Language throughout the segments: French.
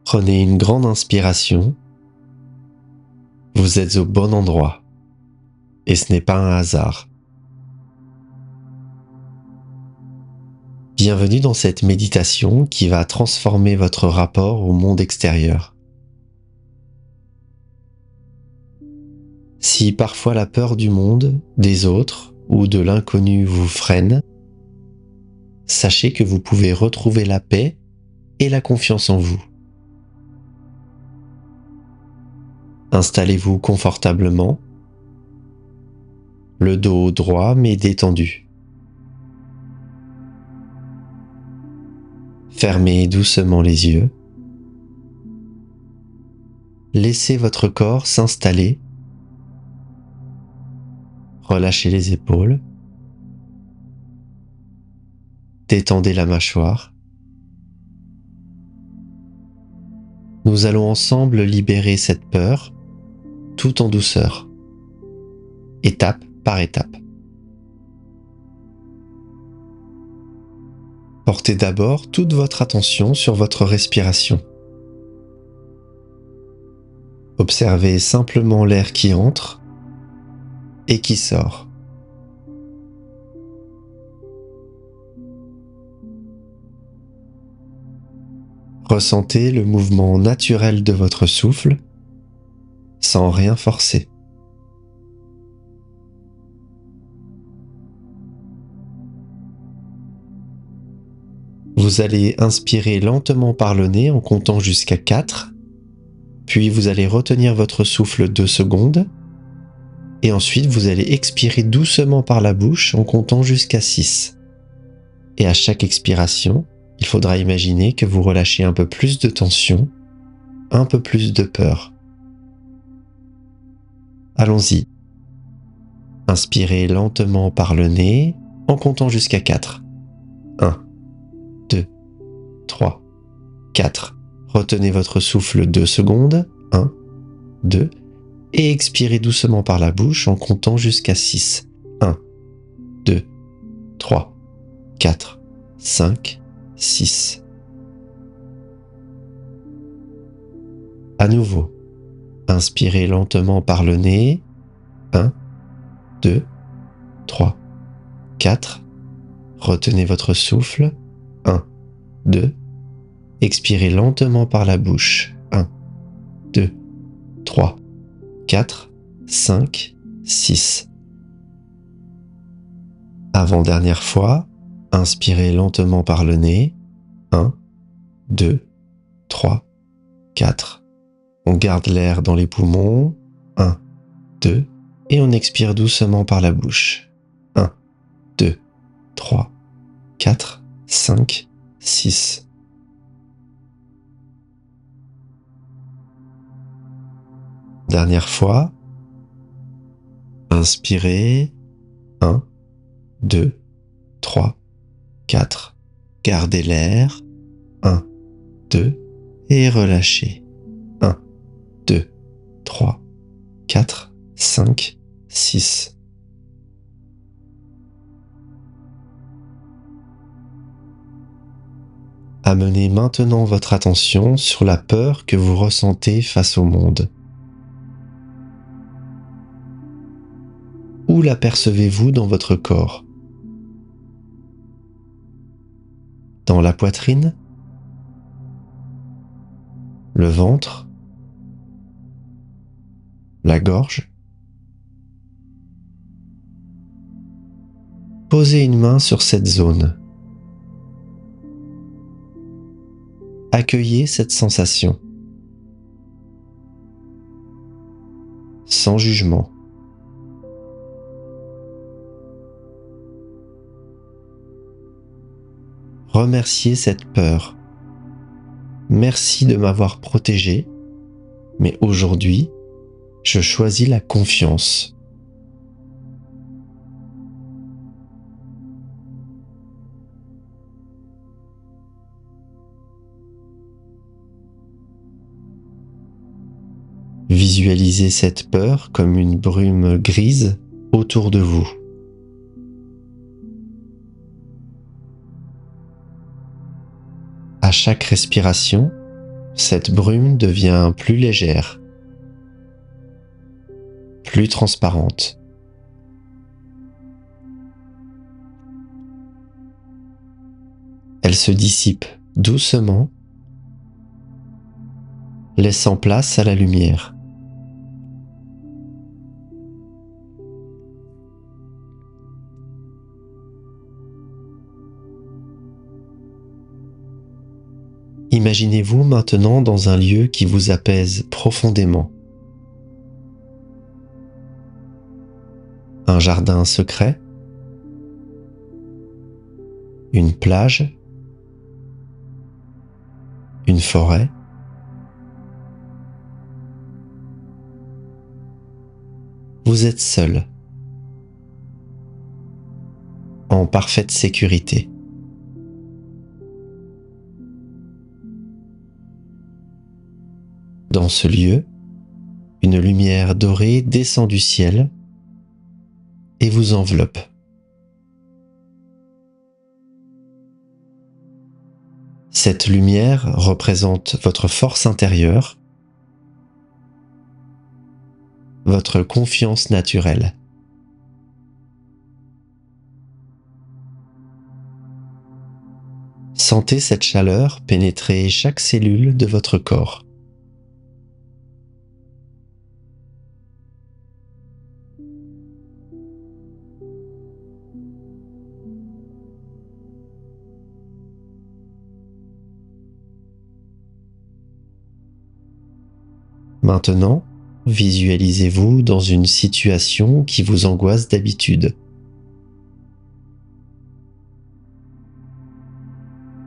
Prenez une grande inspiration. Vous êtes au bon endroit et ce n'est pas un hasard. Bienvenue dans cette méditation qui va transformer votre rapport au monde extérieur. Si parfois la peur du monde, des autres ou de l'inconnu vous freine, sachez que vous pouvez retrouver la paix et la confiance en vous. Installez-vous confortablement, le dos droit mais détendu. Fermez doucement les yeux. Laissez votre corps s'installer. Relâchez les épaules. Détendez la mâchoire. Nous allons ensemble libérer cette peur, tout en douceur, étape par étape. Portez d'abord toute votre attention sur votre respiration. Observez simplement l'air qui entre et qui sort. Ressentez le mouvement naturel de votre souffle sans rien forcer. Vous allez inspirer lentement par le nez en comptant jusqu'à 4, puis vous allez retenir votre souffle 2 secondes, et ensuite vous allez expirer doucement par la bouche en comptant jusqu'à 6. Et à chaque expiration, il faudra imaginer que vous relâchez un peu plus de tension, un peu plus de peur. Allons-y. Inspirez lentement par le nez en comptant jusqu'à 4. 1, 2, 3, 4. Retenez votre souffle 2 secondes. 1, 2. Et expirez doucement par la bouche en comptant jusqu'à 6. 1, 2, 3, 4, 5, 6. À nouveau, inspirez lentement par le nez. 1, 2, 3, 4. Retenez votre souffle. 1, 2. Expirez lentement par la bouche. 1, 2, 3, 4, 5, 6. Avant-dernière fois, inspirez lentement par le nez. 1, 2, 3, 4. On garde l'air dans les poumons. 1, 2. Et on expire doucement par la bouche. 1, 2, 3, 4, 5, 6. Dernière fois. Inspirez. 1, 2, 3, 4. Gardez l'air. 1, 2. Et relâchez. 1, 2, 3, 4, 5, 6. Amenez maintenant votre attention sur la peur que vous ressentez face au monde. Où l'apercevez-vous dans votre corps? Dans la poitrine? Le ventre? La gorge? Posez une main sur cette zone. Accueillez cette sensation. Sans jugement. Remerciez cette peur. Merci de m'avoir protégé, mais aujourd'hui, je choisis la confiance. Visualisez cette peur comme une brume grise autour de vous. À chaque respiration, Cette brume devient plus légère, plus transparente. Elle se dissipe doucement, laissant place à la lumière. Imaginez-vous maintenant dans un lieu qui vous apaise profondément. Un jardin secret, une plage, une forêt. Vous êtes seul, en parfaite sécurité. Dans ce lieu, une lumière dorée descend du ciel et vous enveloppe. Cette lumière représente votre force intérieure, votre confiance naturelle. Sentez cette chaleur pénétrer chaque cellule de votre corps. Maintenant, visualisez-vous dans une situation qui vous angoisse d'habitude.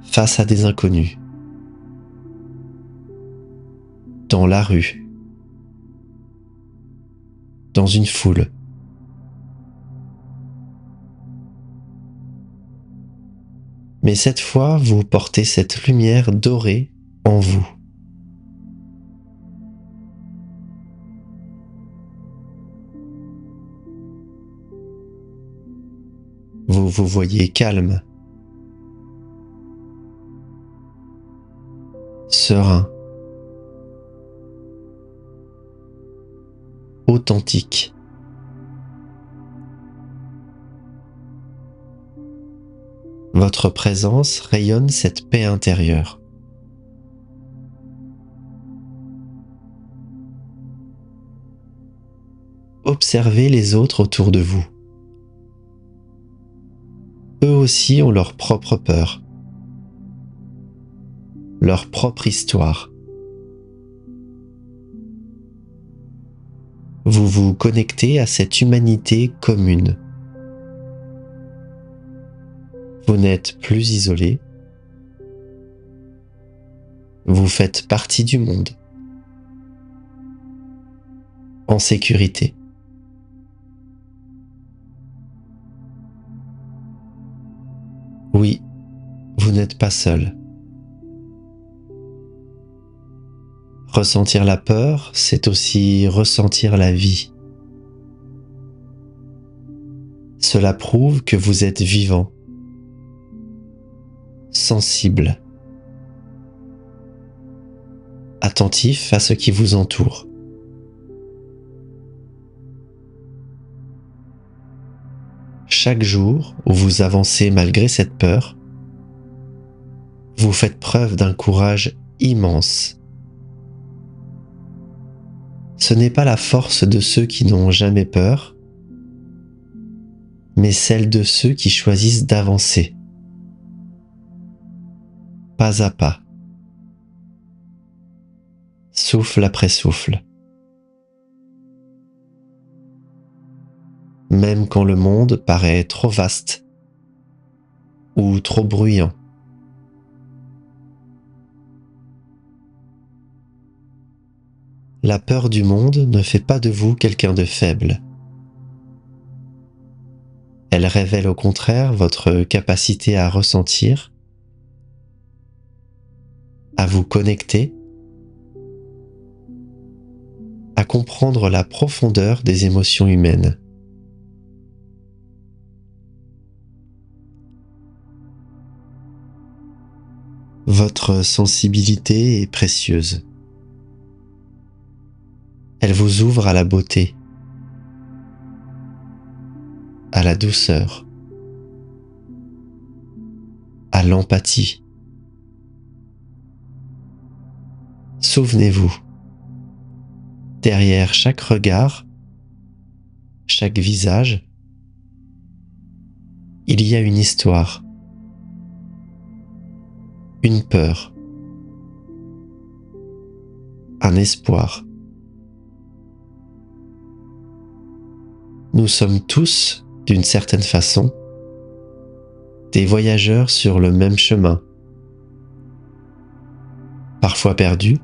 Face à des inconnus. Dans la rue. Dans une foule. Mais cette fois, vous portez cette lumière dorée en vous. Vous vous voyez calme, serein, authentique. Votre présence rayonne cette paix intérieure. Observez les autres autour de vous. Eux aussi ont leur propre peur, leur propre histoire. Vous vous connectez à cette humanité commune. Vous n'êtes plus isolé. Vous faites partie du monde. En sécurité. Oui, vous n'êtes pas seul. Ressentir la peur, c'est aussi ressentir la vie. Cela prouve que vous êtes vivant, sensible, attentif à ce qui vous entoure. Chaque jour où vous avancez malgré cette peur, vous faites preuve d'un courage immense. Ce n'est pas la force de ceux qui n'ont jamais peur, mais celle de ceux qui choisissent d'avancer, pas à pas, souffle après souffle. Même quand le monde paraît trop vaste ou trop bruyant. La peur du monde ne fait pas de vous quelqu'un de faible. Elle révèle au contraire votre capacité à ressentir, à vous connecter, à comprendre la profondeur des émotions humaines. Votre sensibilité est précieuse. Elle vous ouvre à la beauté, à la douceur, à l'empathie. Souvenez-vous, derrière chaque regard, chaque visage, il y a une histoire, une peur, un espoir. Nous sommes tous, d'une certaine façon, des voyageurs sur le même chemin, parfois perdus,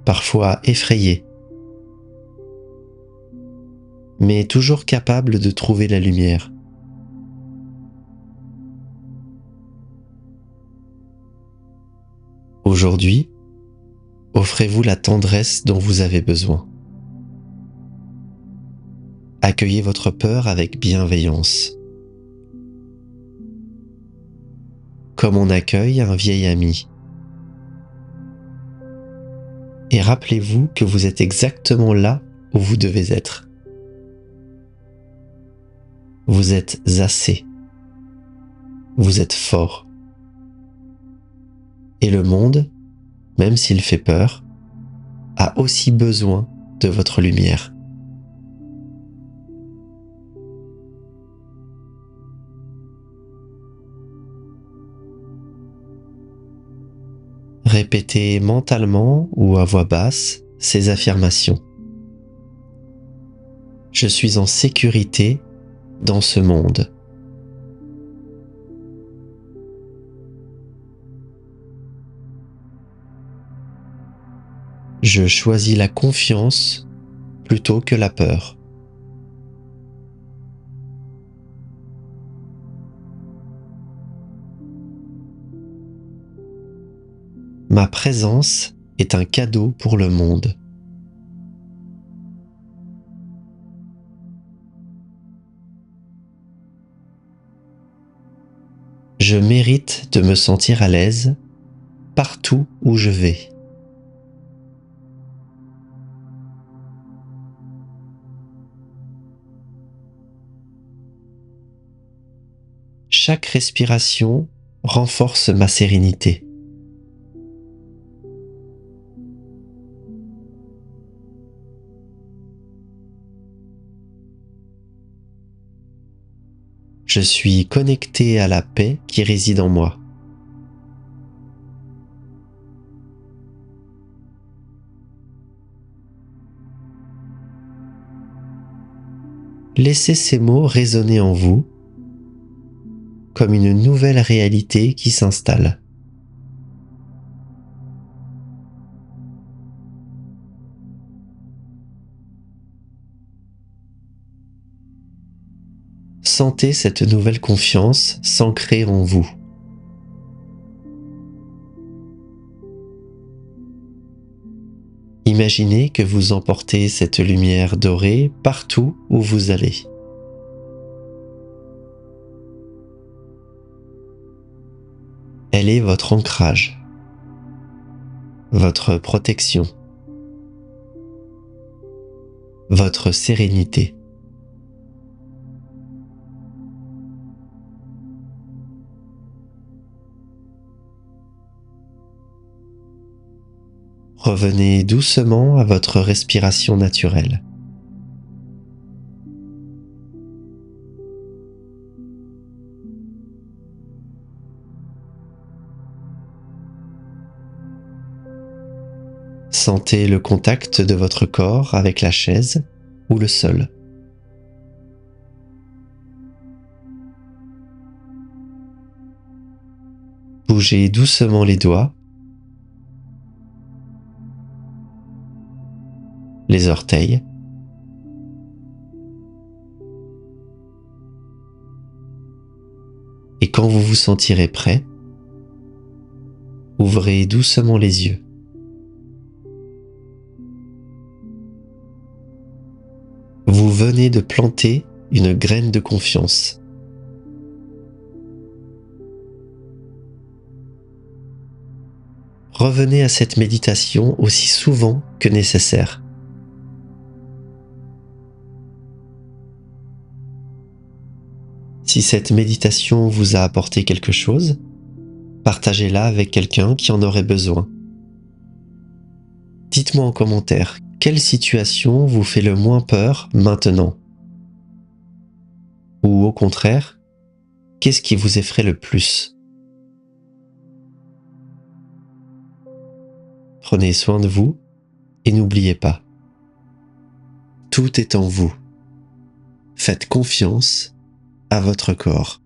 parfois effrayés, mais toujours capables de trouver la lumière. Aujourd'hui, offrez-vous la tendresse dont vous avez besoin. Accueillez votre peur avec bienveillance, comme on accueille un vieil ami. Et rappelez-vous que vous êtes exactement là où vous devez être. Vous êtes assez. Vous êtes fort. Et le monde, même s'il fait peur, a aussi besoin de votre lumière. Répétez mentalement ou à voix basse ces affirmations. Je suis en sécurité dans ce monde. Je choisis la confiance plutôt que la peur. Ma présence est un cadeau pour le monde. Je mérite de me sentir à l'aise partout où je vais. Chaque respiration renforce ma sérénité. Je suis connecté à la paix qui réside en moi. Laissez ces mots résonner en vous comme une nouvelle réalité qui s'installe. Sentez cette nouvelle confiance s'ancrer en vous. Imaginez que vous emportez cette lumière dorée partout où vous allez. Elle est votre ancrage, votre protection, votre sérénité. Revenez doucement à votre respiration naturelle. Sentez le contact de votre corps avec la chaise ou le sol. Bougez doucement les doigts, les orteils, et quand vous vous sentirez prêt, ouvrez doucement les yeux. Vous venez de planter une graine de confiance. revenez à cette méditation aussi souvent que nécessaire. Si cette méditation vous a apporté quelque chose, partagez-la avec quelqu'un qui en aurait besoin. Dites-moi en commentaire, quelle situation vous fait le moins peur maintenant? Ou au contraire, qu'est-ce qui vous effraie le plus? Prenez soin de vous et n'oubliez pas, tout est en vous. Faites confiance à votre corps.